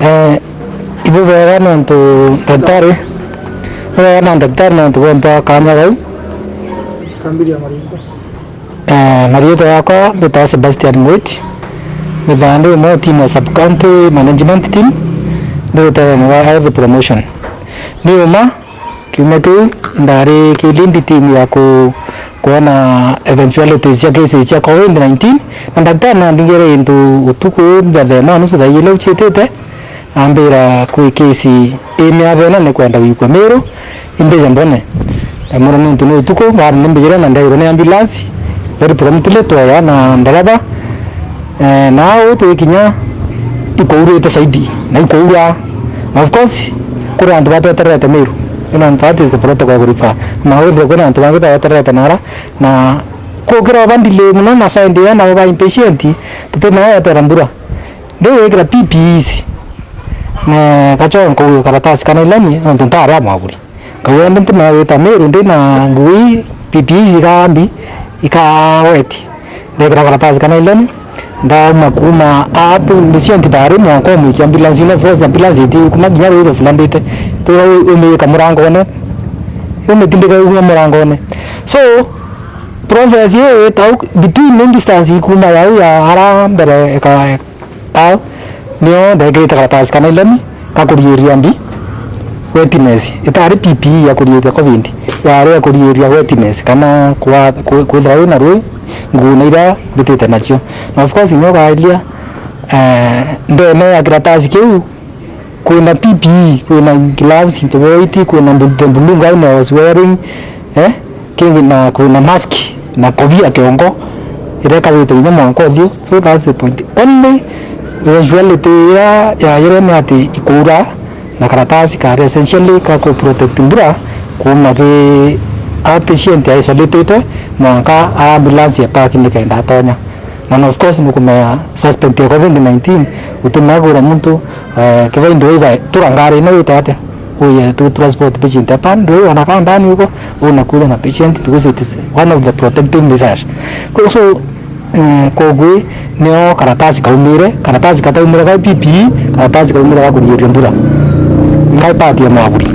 ibu vega nantu daktari vega nantu daktari nantu kwenda kanya gau kambiri ya maringo marieto yako beta Sebastian Mwiti midhande mo team ya sub county management team ndio tayari have promotion ndio ma kimeku ndari kilindi team ya kuona eventualities ya cases ya COVID-19 na daktari na ndingere into utuku ndade na nusu da yele uchetete ambira ku kesi eme abona ne kwenda yiko mero inde jambone amoro muntu no utuku bar nimbira na ndai ne ambulance very promptly to ya na ndaraba na ote kinya ikoure te saidi na ikoura of course kura antu bateterete mero ina that is the protocol kurifa na wewe kuna antu bateterete nara na kokira bandile muno na saindi ya na ba impatient tete na ya terambura ndio ikra PPEs na kacho ko karatasi kana ilani ndo ntara maburi kawenda ntuna weta meru ndina ngui PPEs gambi ikaweti ndekra karatasi kana ilani nda makuma apu mbisianti bari mwanko mu ambulance ina force ambulance iti kuma ginya ro fulandite to eme kamurango ne eme tindika ku murango ne so process ye tau between distance kuma ya ara bere ka tau nio ndekra karatasi kana ilani kakuriria ndi wetness itari PPE ya kuriria covid ya kuriria wetness kana kwa drawe na roi ngunaira bitete nacho na of course nyoga ilia ndene ya karatasi kiu kuna PPE kuna gloves integrity kuna bulunga na was wearing kingi na kuna mask na kovia kiongo ireka vitu nyama nkovio so that's the point only eventuality ya yere ati ikura na karatasi ka essentially ka ko protect mbura kuma ke a patient ya isolated mwaka ambulance ya parking ni kaenda tonya and of course mukuma suspect ya COVID-19 utumagura mtu kiva ndio iba turangari no itate uye to transport patient apan ndio anakaa ndani huko unakula na patient because it is one of the protective measures so kogwe nio karatasi kaumire karatasi kataumire ka PPE karatasi kaumire ka kuriria mbura ngai pati ya maburi